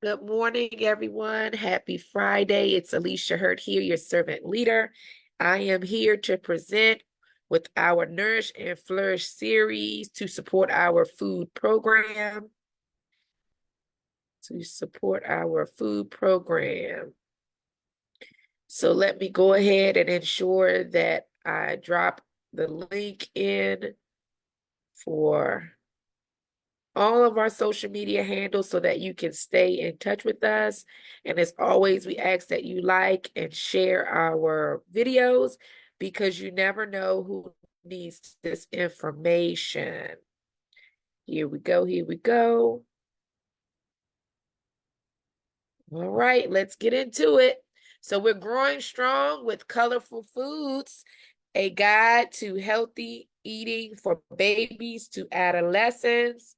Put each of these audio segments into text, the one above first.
Good morning, everyone. Happy Friday. It's Alicia Hurt here, your servant leader. I am here to present with our Nourish and Flourish series to support our food program. So let me go ahead and ensure that I drop the link in for all of our social media handles so that you can stay in touch with us. And as always, we ask that you like and share our videos because you never know who needs this information. Here we go, here we go. All right, let's get into it. So we're growing strong with colorful foods, a guide to healthy eating for babies to adolescents.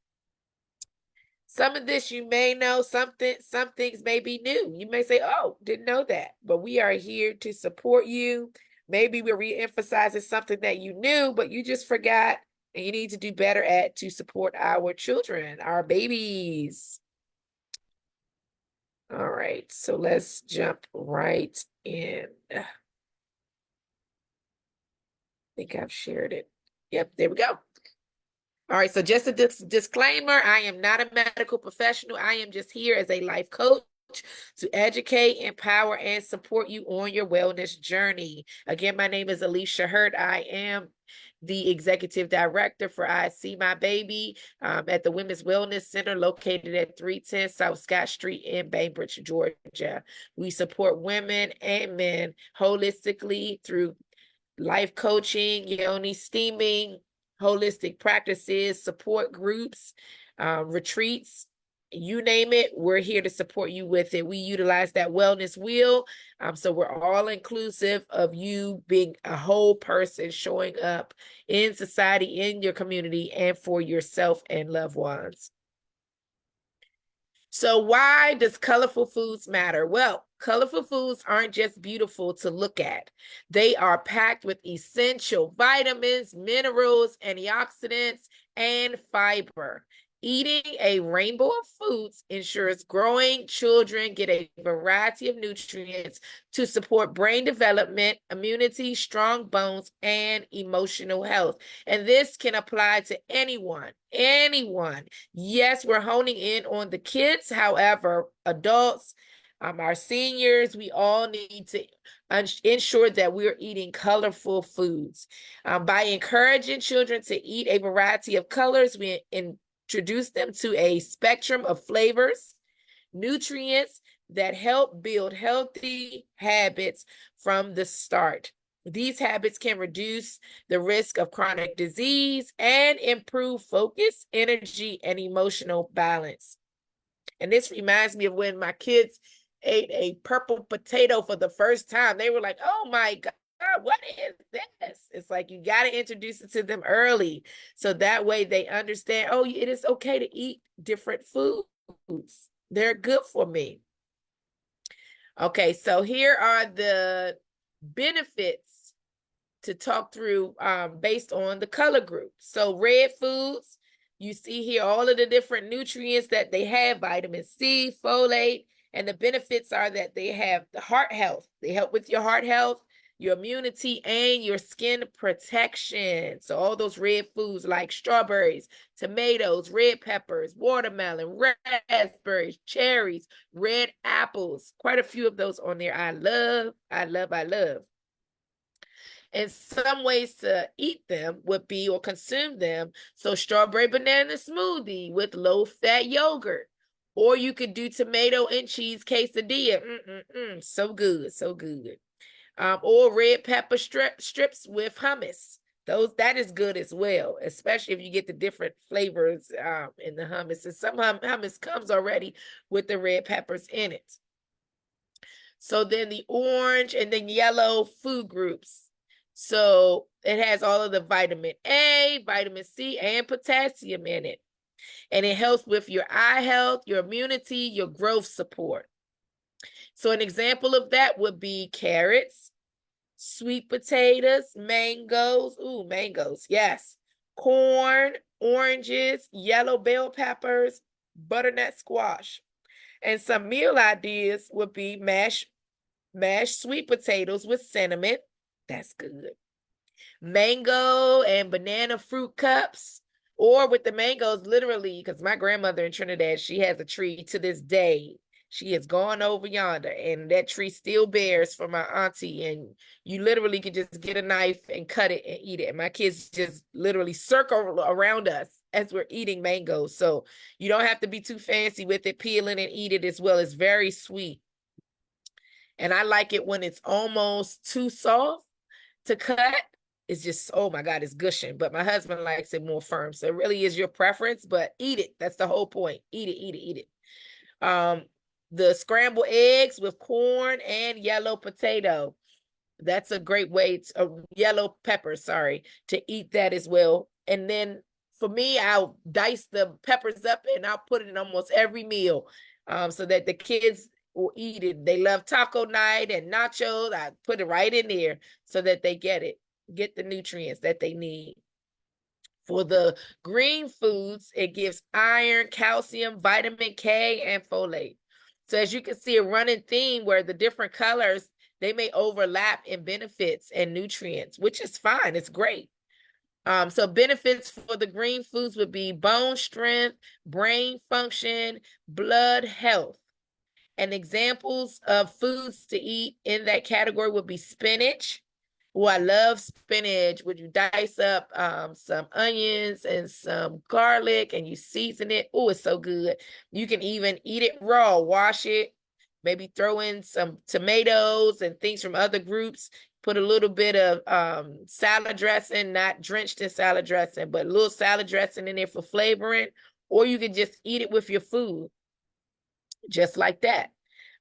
Some of this you may know, some things may be new. You may say, oh, didn't know that. But we are here to support you. Maybe we're re-emphasizing something that you knew, but you just forgot and you need to do better at to support our children, our babies. All right, so let's jump right in. I think I've shared it. Yep, there we go. All right, so just a disclaimer, I am not a medical professional. I am just here as a life coach to educate, empower, and support you on your wellness journey. Again, my name is Alicia Hurt. I am the executive director for I See My Baby at the Women's Wellness Center located at 310 South Scott Street in Bainbridge, Georgia. We support women and men holistically through life coaching, yoni steaming, holistic practices, support groups, retreats, you name it, we're here to support you with it. We utilize that wellness wheel. So we're all inclusive of you being a whole person showing up in society, in your community, and for yourself and loved ones. So why does colorful foods matter? Well, colorful foods aren't just beautiful to look at. They are packed with essential vitamins, minerals, antioxidants, and fiber. Eating a rainbow of foods ensures growing children get a variety of nutrients to support brain development, immunity, strong bones, and emotional health. And this can apply to anyone. Yes, we're honing in on the kids. However, adults, our seniors, we all need to ensure that we're eating colorful foods. By encouraging children to eat a variety of colors, we introduce them to a spectrum of flavors, nutrients that help build healthy habits from the start. These habits can reduce the risk of chronic disease and improve focus, energy, and emotional balance. And this reminds me of when my kids ate a purple potato for the first time. They were like, oh my God, what is this? It's like you got to introduce it to them early. So that way they understand, oh, it is okay to eat different foods. They're good for me. Okay, so here are the benefits to talk through based on the color group. So red foods, you see here all of the different nutrients that they have, vitamin C, folate, and the benefits are that they have the heart health. They help with your heart health, your immunity, and your skin protection. So all those red foods like strawberries, tomatoes, red peppers, watermelon, raspberries, cherries, red apples, quite a few of those on there. I love. And some ways to eat them would be or consume them. So strawberry banana smoothie with low-fat yogurt. Or you could do tomato and cheese quesadilla. So good, so good. Or red pepper strips with hummus. That is good as well, especially if you get the different flavors in the hummus. And some hummus comes already with the red peppers in it. So then the orange and then yellow food groups. So it has all of the vitamin A, vitamin C, and potassium in it. And it helps with your eye health, your immunity, your growth support. So an example of that would be carrots, sweet potatoes, mangoes. Ooh, mangoes, yes. Corn, oranges, yellow bell peppers, butternut squash. And some meal ideas would be mashed sweet potatoes with cinnamon. That's good. Mango and banana fruit cups, or with the mangoes, literally, because my grandmother in Trinidad, she has a tree to this day. She has gone over yonder, and that tree still bears for my auntie. And you literally can just get a knife and cut it and eat it. And my kids just literally circle around us as we're eating mangoes. So you don't have to be too fancy with it, peeling and eat it as well. It's very sweet. And I like it when it's almost too soft to cut. It's just, oh my God, it's gushing. But my husband likes it more firm. So it really is your preference, but eat it. That's the whole point. Eat it, eat it, eat it. The scrambled eggs with corn and yellow potato. That's a great way yellow pepper, sorry, to eat that as well. And then for me, I'll dice the peppers up and I'll put it in almost every meal, so that the kids will eat it. They love taco night and nachos. I put it right in there so that they get the nutrients that they need. For the green foods, it gives iron, calcium, vitamin K, and folate. So as you can see, a running theme where the different colors, they may overlap in benefits and nutrients, which is fine. It's great. So benefits for the green foods would be bone strength, brain function, blood health. And examples of foods to eat in that category would be spinach. Oh, I love spinach. Would you dice up some onions and some garlic and you season it? Oh, it's so good. You can even eat it raw, wash it, maybe throw in some tomatoes and things from other groups. Put a little bit of salad dressing, not drenched in salad dressing, but a little salad dressing in there for flavoring. Or you can just eat it with your food, just like that.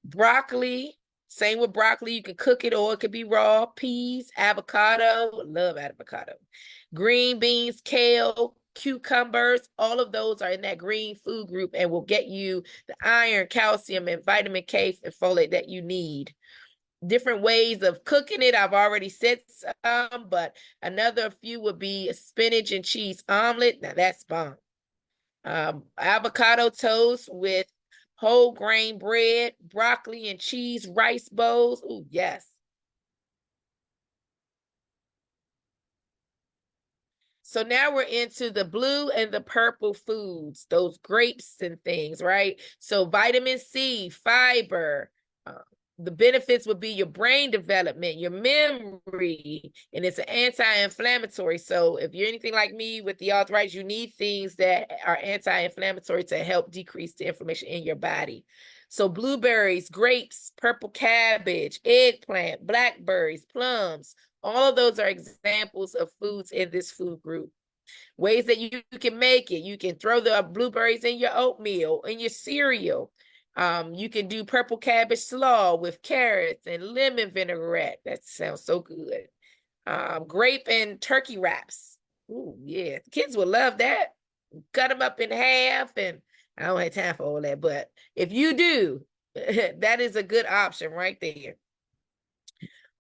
Broccoli, same with broccoli. You can cook it or it could be raw. Peas, avocado, love avocado. Green beans, kale, cucumbers, all of those are in that green food group and will get you the iron, calcium, and vitamin K and folate that you need. Different ways of cooking it, I've already said some, but another few would be a spinach and cheese omelet. Now that's bomb. Avocado toast with whole grain bread, broccoli and cheese rice bowls. Oh, yes. So now we're into the blue and the purple foods, those grapes and things, right? So vitamin C, fiber, the benefits would be your brain development, your memory, and it's an anti-inflammatory. So if you're anything like me with the arthritis, you need things that are anti-inflammatory to help decrease the inflammation in your body. So blueberries, grapes, purple cabbage, eggplant, blackberries, plums, all of those are examples of foods in this food group. Ways that you can make it. You can throw the blueberries in your oatmeal, in your cereal. You can do purple cabbage slaw with carrots and lemon vinaigrette. That sounds so good. Grape and turkey wraps. Ooh, yeah. Kids will love that. Cut them up in half, and I don't have time for all that, but if you do, that is a good option right there.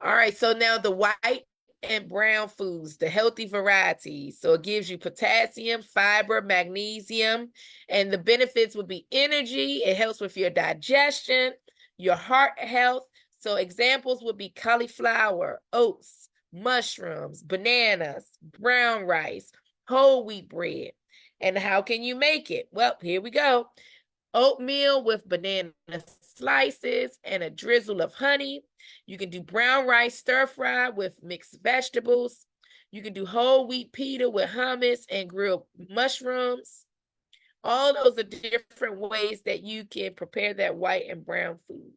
All right, so now the white and brown foods, the healthy varieties. So it gives you potassium, fiber, magnesium, and the benefits would be energy. It helps with your digestion, your heart health. So examples would be cauliflower, oats, mushrooms, bananas, brown rice, whole wheat bread. And how can you make it? Well, here we go. Oatmeal with banana slices and a drizzle of honey. You can do brown rice stir fry with mixed vegetables. You can do whole wheat pita with hummus and grilled mushrooms. All those are different ways that you can prepare that white and brown foods.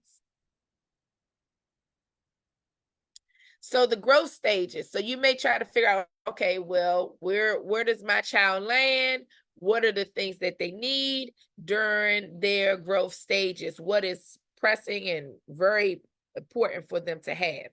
So the growth stages. So you may try to figure out, okay, well, where does my child land? What are the things that they need during their growth stages? What is pressing and very important for them to have?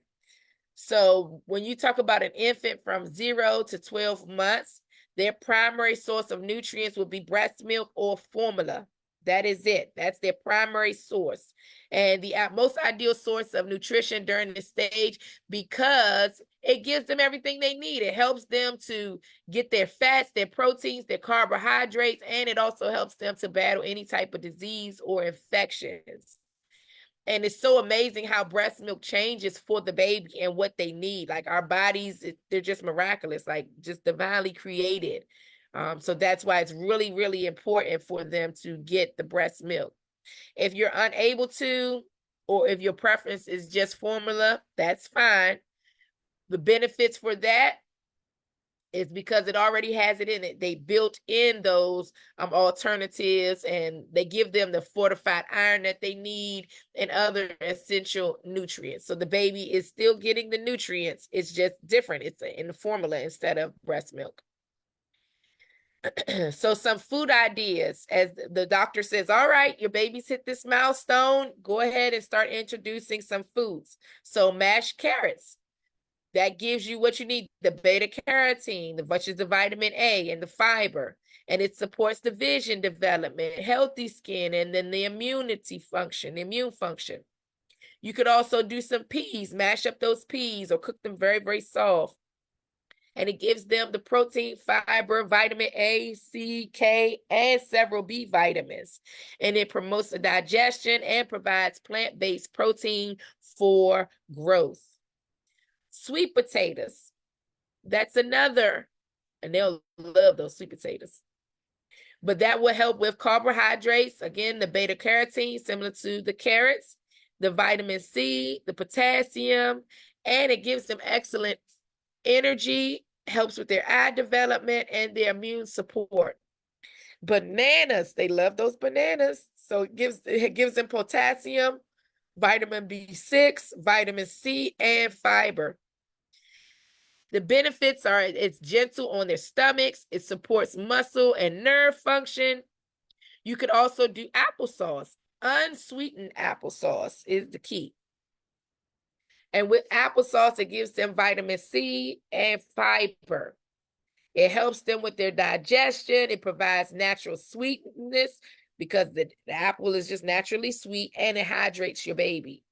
So when you talk about an infant from 0 to 12 months, their primary source of nutrients will be breast milk or formula. That is it. That's their primary source. And the most ideal source of nutrition during this stage, because it gives them everything they need. It helps them to get their fats, their proteins, their carbohydrates, and it also helps them to battle any type of disease or infections. And it's so amazing how breast milk changes for the baby and what they need. Like our bodies, they're just miraculous, like just divinely created. So that's why it's really, really important for them to get the breast milk. If you're unable to, or if your preference is just formula, that's fine. The benefits for that is because it already has it in it. They built in those alternatives, and they give them the fortified iron that they need and other essential nutrients. So the baby is still getting the nutrients. It's just different. It's in the formula instead of breast milk. So some food ideas, as the doctor says, all right, your baby's hit this milestone, go ahead and start introducing some foods. So mashed carrots, that gives you what you need, the beta carotene, which is the vitamin A and the fiber, and it supports the vision development, healthy skin, and then the immunity function, the immune function. You could also do some peas, mash up those peas or cook them very, very soft. And it gives them the protein, fiber, vitamin A, C, K, and several B vitamins. And it promotes the digestion and provides plant-based protein for growth. Sweet potatoes, that's another, and they'll love those sweet potatoes. But that will help with carbohydrates, again, the beta carotene, similar to the carrots, the vitamin C, the potassium, and it gives them excellent energy, helps with their eye development and their immune support. Bananas, they love those bananas. So it gives them potassium, vitamin B6, vitamin C, and fiber. The benefits are it's gentle on their stomachs, it supports muscle and nerve function. You could also do applesauce. Unsweetened applesauce is the key. And with applesauce, it gives them vitamin C and fiber. It helps them with their digestion. It provides natural sweetness because the apple is just naturally sweet, and it hydrates your baby.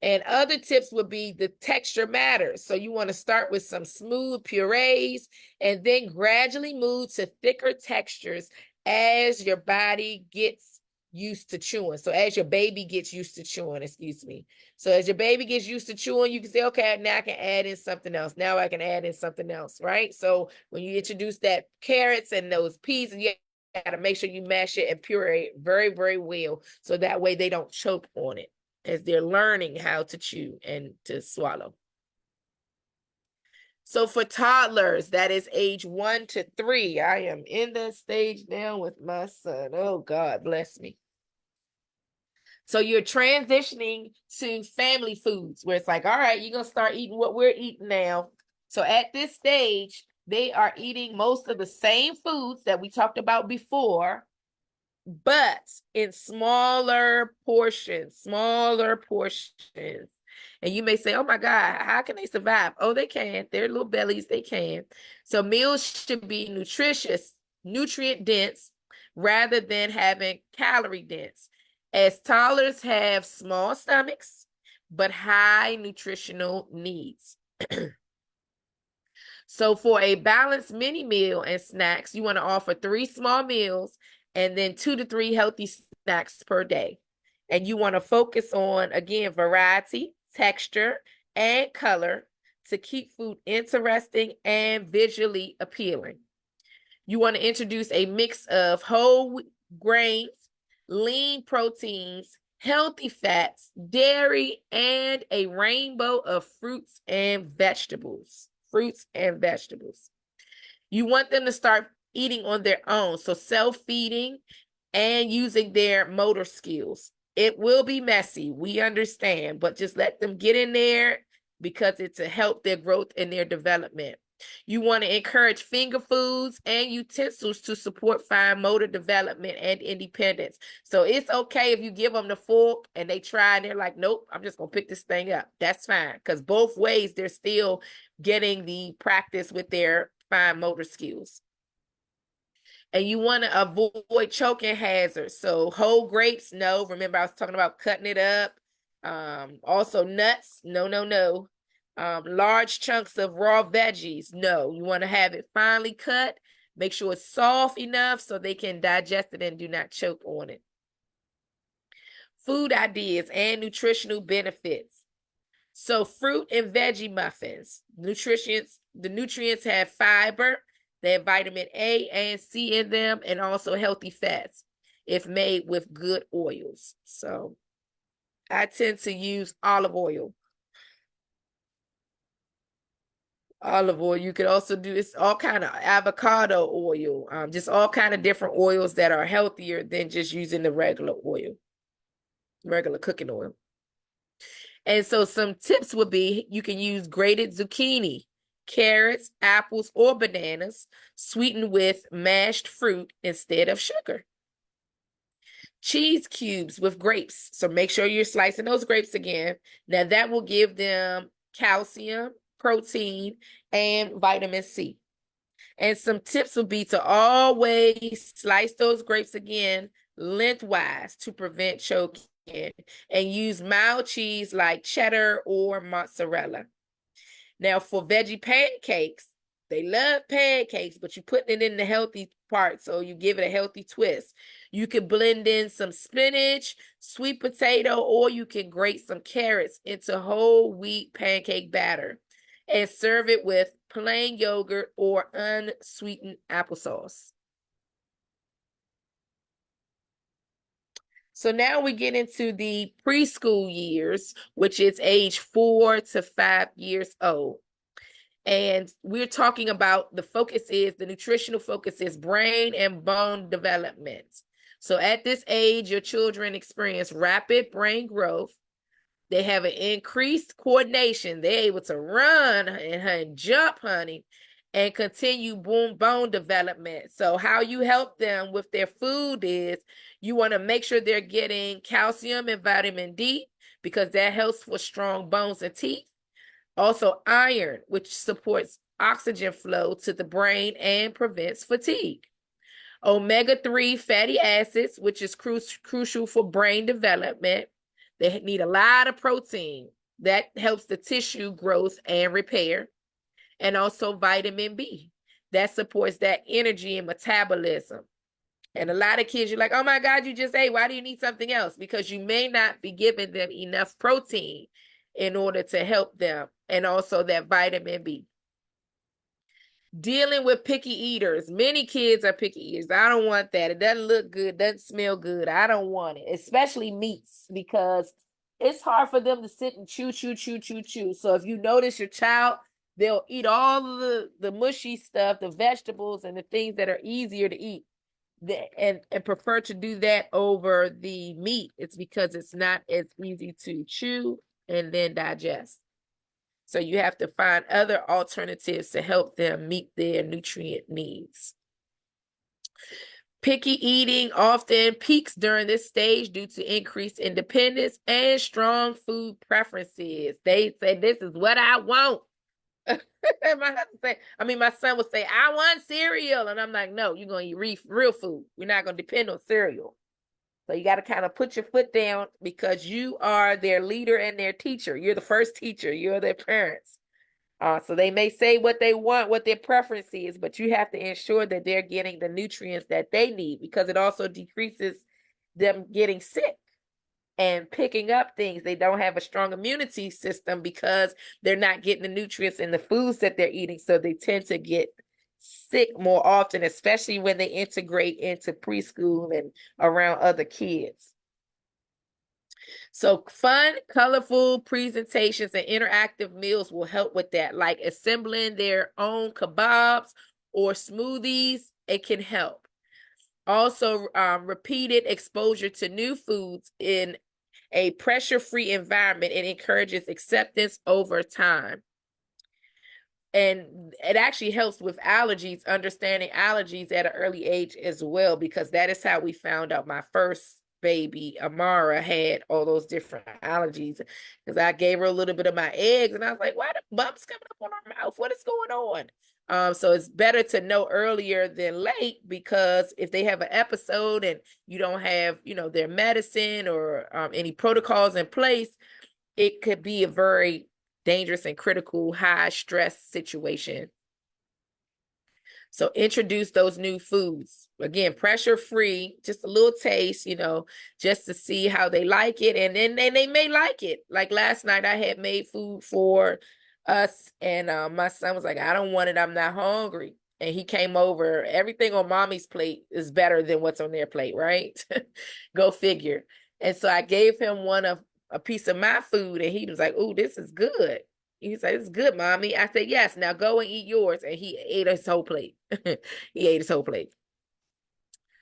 And other tips would be the texture matters. So you want to start with some smooth purees and then gradually move to thicker textures as your body gets used to chewing. So as your baby gets used to chewing, excuse me. So as your baby gets used to chewing, you can say, okay, now I can add in something else. Now I can add in something else, right? So when you introduce that carrots and those peas, and you got to make sure you mash it and puree it very, very well. So that way they don't choke on it as they're learning how to chew and to swallow. So for toddlers, that is age 1 to 3. I am in that stage now with my son. Oh, God bless me. So you're transitioning to family foods where it's like, all right, you're going to start eating what we're eating now. So at this stage, they are eating most of the same foods that we talked about before, but in smaller portions. And you may say, oh my God, how can they survive? Oh, they can. Their little bellies, they can. So meals should be nutritious, nutrient dense, rather than having calorie dense. As toddlers have small stomachs, but high nutritional needs. So for a balanced mini meal and snacks, you want to offer 3 small meals and then 2 to 3 healthy snacks per day. And you want to focus on, again, variety, texture, and color to keep food interesting and visually appealing. You want to introduce a mix of whole grains, lean proteins, healthy fats, dairy, and a rainbow of fruits and vegetables. You want them to start eating on their own, so self-feeding and using their motor skills. It will be messy, we understand, but just let them get in there because it's to help their growth and their development. You want to encourage finger foods and utensils to support fine motor development and independence. So it's okay if you give them the fork and they try and they're like, nope, I'm just going to pick this thing up. That's fine, because both ways they're still getting the practice with their fine motor skills. And you want to avoid choking hazards. So whole grapes, no. Remember, I was talking about cutting it up. Also nuts, no, no, no. Large chunks of raw veggies, no. You want to have it finely cut. Make sure it's soft enough so they can digest it and do not choke on it. Food ideas and nutritional benefits. So fruit and veggie muffins. The nutrients have fiber, they have vitamin A and C in them, and also healthy fats if made with good oils. So I tend to use olive oil. Olive oil. You could also do it's all kind of avocado oil, just all kind of different oils that are healthier than just using the regular oil, regular cooking oil. And so some tips would be you can use grated zucchini, carrots, apples, or bananas, sweetened with mashed fruit instead of sugar. Cheese cubes with grapes. So make sure you're slicing those grapes again. Now that will give them calcium, protein, and vitamin C. And some tips would be to always slice those grapes again lengthwise to prevent choking, and use mild cheese like cheddar or mozzarella. Now for veggie pancakes, they love pancakes, but you put it in the healthy part, so you give it a healthy twist. You could blend in some spinach, sweet potato, or you can grate some carrots into whole wheat pancake batter and serve it with plain yogurt or unsweetened applesauce. So now we get into the preschool years, which is age 4 to 5 years old. And we're talking about the nutritional focus is brain and bone development. So at this age, your children experience rapid brain growth. They have an increased coordination. They're able to run and jump, honey, and continue bone development. So how you help them with their food is you want to make sure they're getting calcium and vitamin D because that helps for strong bones and teeth. Also iron, which supports oxygen flow to the brain and prevents fatigue. Omega-3 fatty acids, which is crucial for brain development. They need a lot of protein. That helps the tissue growth and repair. And also vitamin B. That supports that energy and metabolism. And a lot of kids, you're like, oh my God, you just ate. Why do you need something else? Because you may not be giving them enough protein in order to help them. And also that vitamin B. Dealing with picky eaters. Many kids are picky eaters. I don't want that. It doesn't look good, doesn't smell good. I don't want it, especially meats, because it's hard for them to sit and chew. So if you notice your child, they'll eat all the mushy stuff, the vegetables, and the things that are easier to eat, and prefer to do that over the meat. It's because it's not as easy to chew and then digest. So you have to find other alternatives to help them meet their nutrient needs. Picky eating often peaks during this stage due to increased independence and strong food preferences. They say, this is what I want. My son would say, I want cereal. And I'm like, no, you're going to eat real food. We're not going to depend on cereal. So you got to kind of put your foot down because you are their leader and their teacher. You're the first teacher. You're their parents. So they may say what they want, what their preference is, but you have to ensure that they're getting the nutrients that they need, because it also decreases them getting sick and picking up things. They don't have a strong immunity system because they're not getting the nutrients in the foods that they're eating. So they tend to get sick more often, especially when they integrate into preschool and around other kids. So fun, colorful presentations and interactive meals will help with that, like assembling their own kebabs or smoothies. It can help. Also, repeated exposure to new foods in a pressure-free environment. It encourages acceptance over time. And it actually helps with allergies, understanding allergies at an early age as well, because that is how we found out my first baby, Amara, had all those different allergies. Because I gave her a little bit of my eggs, and I was like, why the bumps coming up on her mouth? What is going on? So it's better to know earlier than late, because if they have an episode and you don't have, their medicine or any protocols in place, it could be a very dangerous and critical high stress situation. So introduce those new foods. Again, pressure free, just a little taste, just to see how they like it. And then they may like it. Like last night, I had made food for us, and my son was like, I don't want it. I'm not hungry. And he came over. Everything on mommy's plate is better than what's on their plate, right? Go figure. And so I gave him a piece of my food, and he was like, "Oh, this is good." He said, "It's good, mommy." I said, "Yes, now go and eat yours." And he ate his whole plate. He ate his whole plate.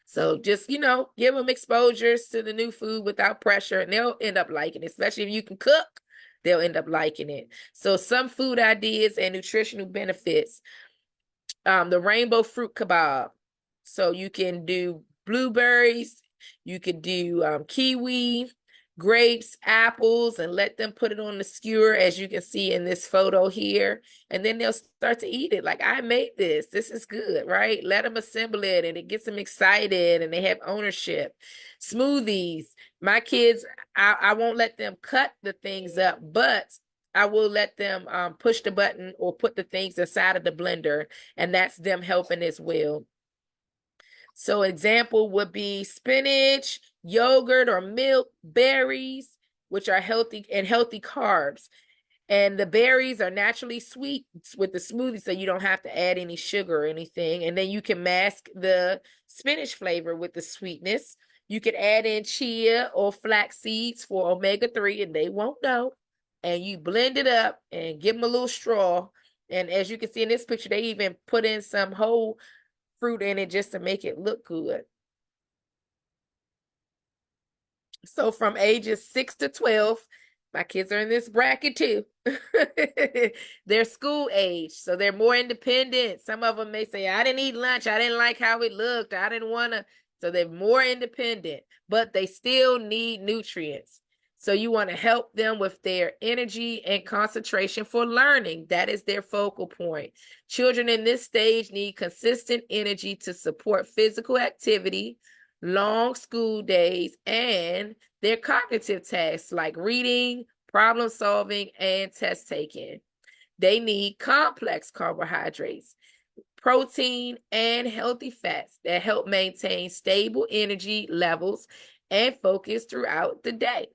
So just, give them exposures to the new food without pressure, and they'll end up liking it. Especially if you can cook, they'll end up liking it. So some food ideas and nutritional benefits. The rainbow fruit kebab. So you can do blueberries, you could do kiwi, grapes, apples, and let them put it on the skewer, as you can see in this photo here. And then they'll start to eat it. Like, I made this. This is good, right? Let them assemble it, and it gets them excited, and they have ownership. Smoothies. My kids, I won't let them cut the things up, but I will let them push the button or put the things inside of the blender, and that's them helping as well. So example would be spinach, yogurt or milk, berries, which are healthy carbs. And the berries are naturally sweet with the smoothie, so you don't have to add any sugar or anything. And then you can mask the spinach flavor with the sweetness. You could add in chia or flax seeds for omega-3, and they won't know. And you blend it up and give them a little straw. And as you can see in this picture, they even put in some whole fruit in it just to make it look good. So from ages 6 to 12, my kids are in this bracket too. They're school age, so they're more independent. Some of them may say, I didn't eat lunch. I didn't like how it looked. I didn't want to. So they're more independent, but they still need nutrients. So you want to help them with their energy and concentration for learning. That is their focal point. Children in this stage need consistent energy to support physical activity, long school days, and their cognitive tasks like reading, problem solving, and test taking. They need complex carbohydrates, protein, and healthy fats that help maintain stable energy levels and focus throughout the day.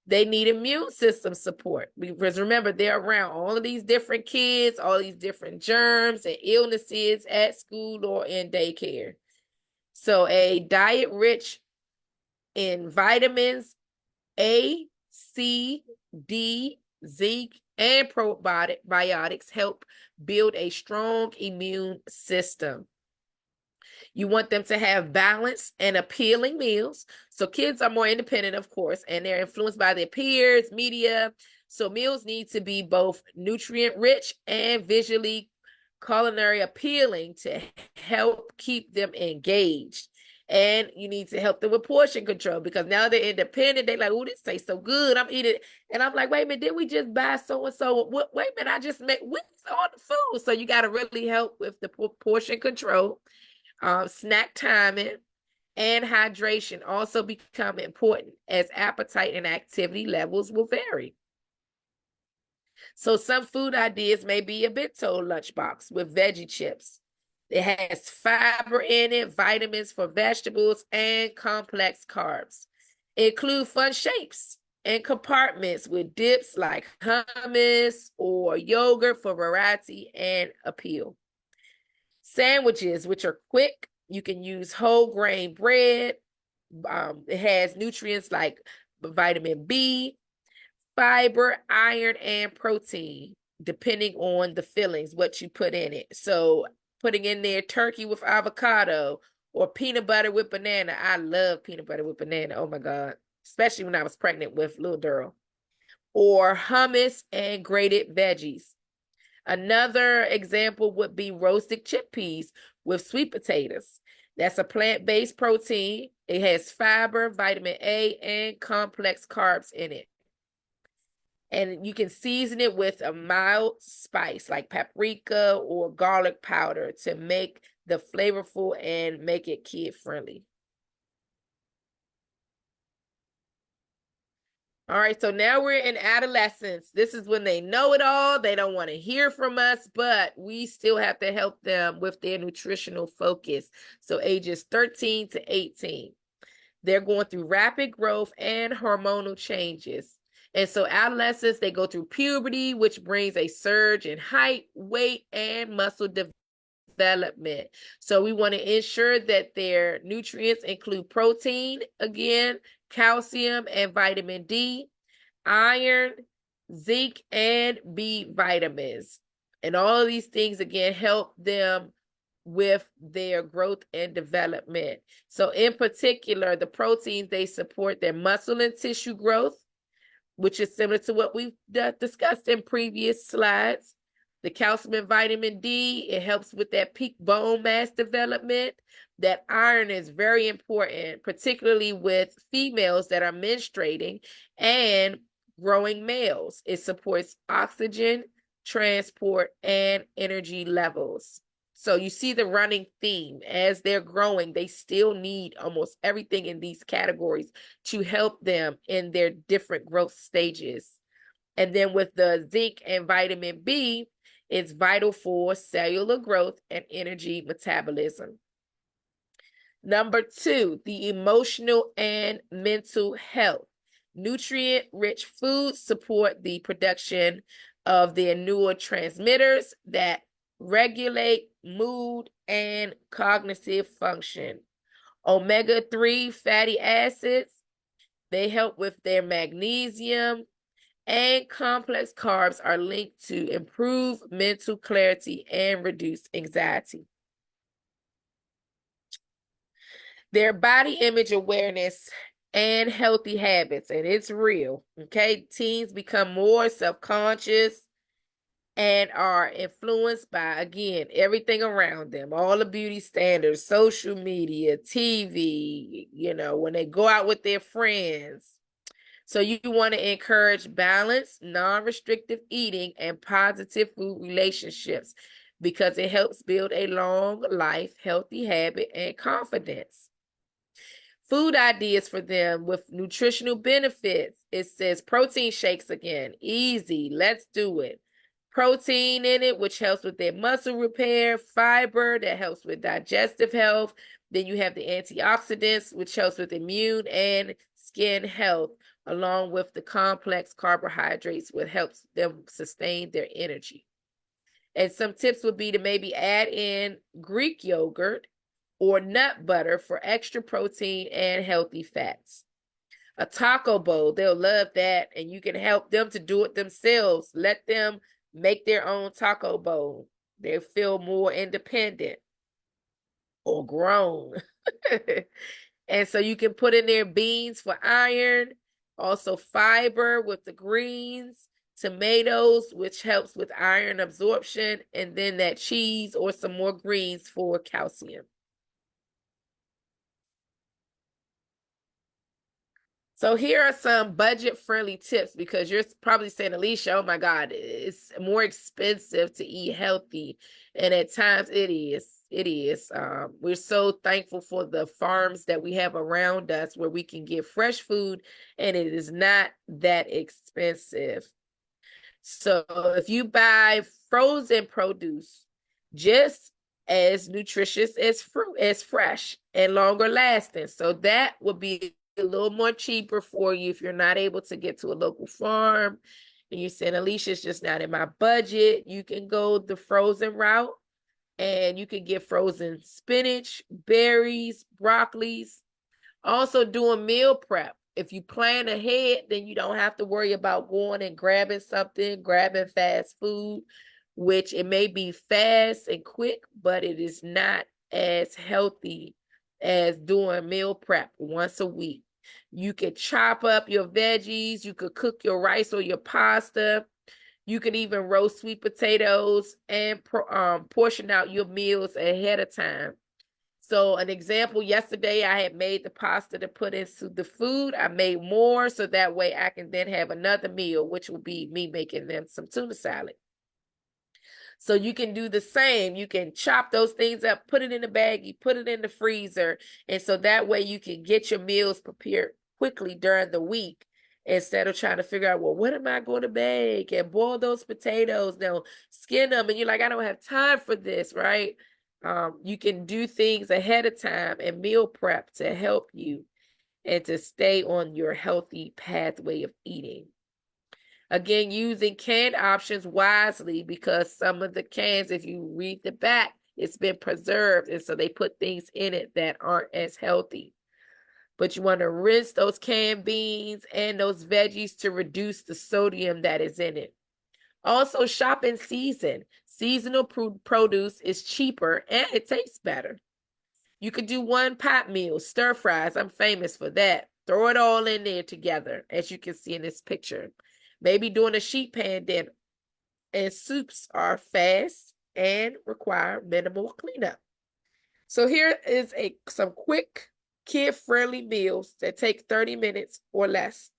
They need immune system support, because remember, they're around all of these different kids, all these different germs and illnesses at school or in daycare. So a diet rich in vitamins A, C, D, zinc, and probiotics help build a strong immune system. You want them to have balanced and appealing meals. So kids are more independent, of course, and they're influenced by their peers, media. So meals need to be both nutrient rich and visually culinary appealing to help keep them engaged. And you need to help them with portion control, because now they're independent. They're like, oh, this tastes so good. I'm eating it. And I'm like, wait a minute, did we just buy so-and-so? Wait a minute, I just made all the food. So you got to really help with the portion control. Snack timing and hydration also become important, as appetite and activity levels will vary. So some food ideas may be a bento lunchbox with veggie chips. It has fiber in it, vitamins for vegetables, and complex carbs. Include fun shapes and compartments with dips like hummus or yogurt for variety and appeal. Sandwiches, which are quick. You can use whole grain bread. It has nutrients like vitamin B, fiber, iron, and protein, depending on the fillings, what you put in it. So putting in there turkey with avocado or peanut butter with banana. I love peanut butter with banana. Oh my God. Especially when I was pregnant with little Daryl. Or hummus and grated veggies. Another example would be roasted chickpeas with sweet potatoes. That's a plant-based protein. It has fiber, vitamin A, and complex carbs in it. And you can season it with a mild spice like paprika or garlic powder to make the flavorful and make it kid friendly. All right, so now we're in adolescence. This is when they know it all. They don't want to hear from us, but we still have to help them with their nutritional focus. So ages 13 to 18. They're going through rapid growth and hormonal changes. And so adolescents, they go through puberty, which brings a surge in height, weight, and muscle development. So we want to ensure that their nutrients include protein, again, calcium and vitamin D, iron, zinc, and B vitamins. And all of these things, again, help them with their growth and development. So in particular, the proteins, they support their muscle and tissue growth, which is similar to what we've discussed in previous slides. The calcium and vitamin D, it helps with that peak bone mass development. That iron is very important, particularly with females that are menstruating and growing males. It supports oxygen transport and energy levels. So you see the running theme. As they're growing, they still need almost everything in these categories to help them in their different growth stages. And then with the zinc and vitamin B, it's vital for cellular growth and energy metabolism. Number 2, the emotional and mental health. Nutrient-rich foods support the production of their neurotransmitters that regulate mood and cognitive function. Omega-3 fatty acids, they help with their magnesium, and complex carbs are linked to improve mental clarity and reduce anxiety. Their body image awareness and healthy habits, and it's real, okay? Teens become more self-conscious and are influenced by, again, everything around them, all the beauty standards, social media, TV, when they go out with their friends. So you want to encourage balanced, non-restrictive eating and positive food relationships because it helps build a long life, healthy habit, and confidence. Food ideas for them with nutritional benefits. It says protein shakes again. Easy. Let's do it. Protein in it, which helps with their muscle repair. Fiber, that helps with digestive health. Then you have the antioxidants, which helps with immune and skin health, along with the complex carbohydrates, which helps them sustain their energy. And some tips would be to maybe add in Greek yogurt or nut butter for extra protein and healthy fats. A taco bowl, they'll love that, and you can help them to do it themselves. Let them make their own taco bowl. They'll feel more independent or grown. And so you can put in there beans for iron, also fiber with the greens, tomatoes, which helps with iron absorption, and then that cheese or some more greens for calcium. So here are some budget-friendly tips because you're probably saying, Alicia, oh my God, it's more expensive to eat healthy. And at times it is. It is. We're so thankful for the farms that we have around us where we can get fresh food and it is not that expensive. So if you buy frozen produce, just as nutritious as fruit, as fresh and longer lasting. So that would be a little more cheaper for you if you're not able to get to a local farm and you're saying, Alicia, it's just not in my budget. You can go the frozen route and you can get frozen spinach, berries, broccolis. Also doing meal prep. If you plan ahead, then you don't have to worry about going and grabbing something, grabbing fast food, which it may be fast and quick, but it is not as healthy as doing meal prep once a week. You could chop up your veggies. You could cook your rice or your pasta. You can even roast sweet potatoes and portion out your meals ahead of time. So an example, yesterday I had made the pasta to put into the food. I made more so that way I can then have another meal, which will be me making them some tuna salad. So you can do the same. You can chop those things up, put it in the bag, you put it in the freezer. And so that way you can get your meals prepared quickly during the week instead of trying to figure out, well, what am I going to make? And boil those potatoes, now skin them. And you're like, I don't have time for this, right? You can do things ahead of time and meal prep to help you and to stay on your healthy pathway of eating. Again, using canned options wisely, because some of the cans, if you read the back, it's been preserved. And so they put things in it that aren't as healthy. But you want to rinse those canned beans and those veggies to reduce the sodium that is in it. Also, shop in season. Seasonal produce is cheaper and it tastes better. You could do one pot meal, stir fries. I'm famous for that. Throw it all in there together, as you can see in this picture. Maybe doing a sheet pan dinner. And soups are fast and require minimal cleanup. So here is some quick kid-friendly meals that take 30 minutes or less.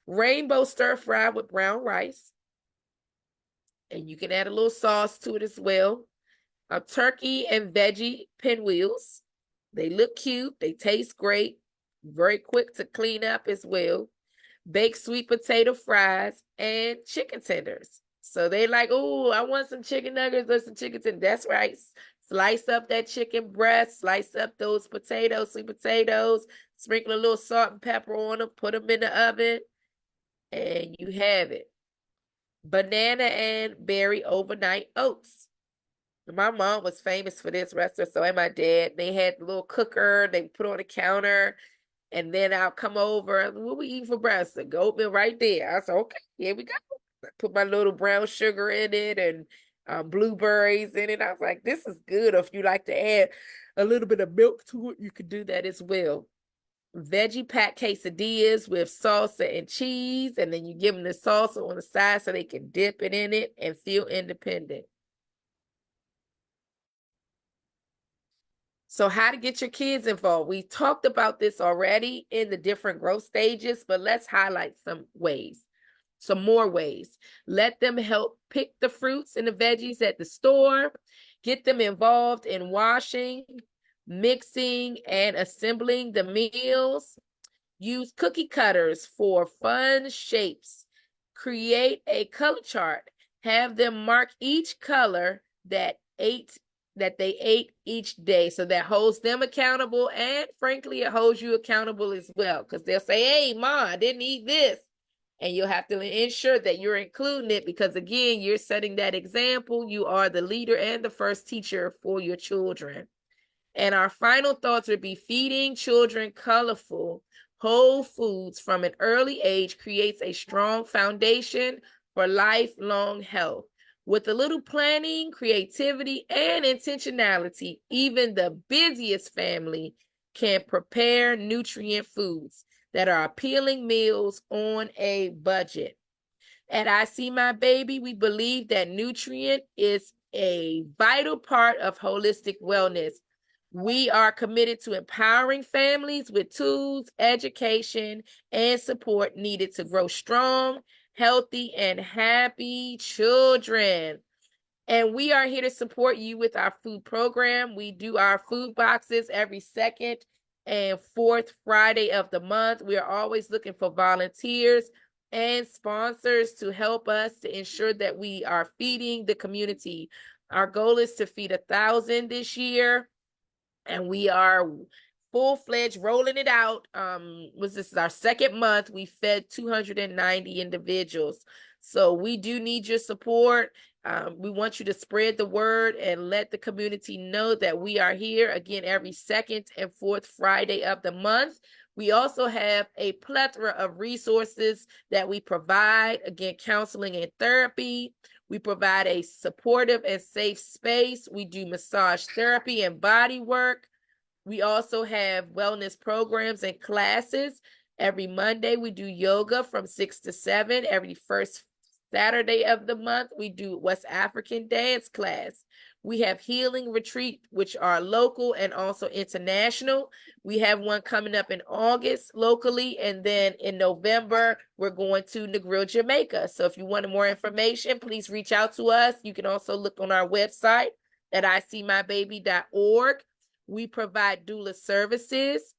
Rainbow stir fry with brown rice. And you can add a little sauce to it as well. Turkey and veggie pinwheels. They look cute. They taste great. Very quick to clean up as well. Baked sweet potato fries and chicken tenders. So they like, oh, I want some chicken nuggets or some chicken tenders. That's right. Slice up that chicken breast, slice up those potatoes, sweet potatoes, sprinkle a little salt and pepper on them, put them in the oven, and you have it. Banana and berry overnight oats. My mom was famous for this restaurant, so and my dad. They had the little cooker they put on the counter, and then I'll come over. What we eat for breakfast? The goat milk right there. I said, okay, here we go. I put my little brown sugar in it and blueberries in it. I was like, this is good. Or if you like to add a little bit of milk to it, you could do that as well. Veggie pack quesadillas with salsa and cheese, and then you give them the salsa on the side so they can dip it in it and feel independent. So how to get your kids involved. We talked about this already in the different growth stages, but let's highlight some ways, some more ways. Let them help pick the fruits and the veggies at the store. Get them involved in washing, mixing, and assembling the meals. Use cookie cutters for fun shapes. Create a color chart. Have them mark each color that they ate each day. So that holds them accountable, and frankly, it holds you accountable as well, because they'll say, hey, Ma, I didn't eat this. And you'll have to ensure that you're including it, because again, you're setting that example. You are the leader and the first teacher for your children. And our final thoughts would be feeding children colorful, whole foods from an early age creates a strong foundation for lifelong health. With a little planning, creativity, and intentionality, even the busiest family can prepare nutrient foods that are appealing meals on a budget. At I See My Baby, we believe that nutrient is a vital part of holistic wellness. We are committed to empowering families with tools, education, and support needed to grow strong, healthy, and happy children. And we are here to support you with our food program. We do our food boxes every second and fourth Friday of the month. We are always looking for volunteers and sponsors to help us to ensure that we are feeding the community. Our goal is to feed 1,000 this year, and we are full-fledged rolling it out. This is our second month. We fed 290 individuals. So we do need your support. We want you to spread the word and let the community know that we are here again every second and fourth Friday of the month. We also have a plethora of resources that we provide, again, counseling and therapy. We provide a supportive and safe space. We do massage therapy and body work. We also have wellness programs and classes. Every Monday, we do yoga from 6 to 7 every first Saturday of the month, we do West African dance class. We have healing retreat, which are local and also international. We have one coming up in August locally, and then in November, we're going to Negril, Jamaica. So if you want more information, please reach out to us. You can also look on our website at iseemybaby.org. We provide doula services,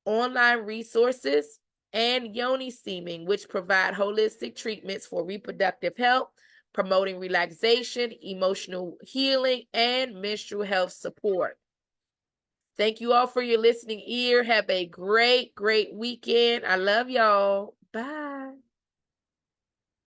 online resources, and yoni steaming, which provide holistic treatments for reproductive health, promoting relaxation, emotional healing, and menstrual health support. Thank you all for your listening ear. Have a great, great weekend. I love y'all. Bye.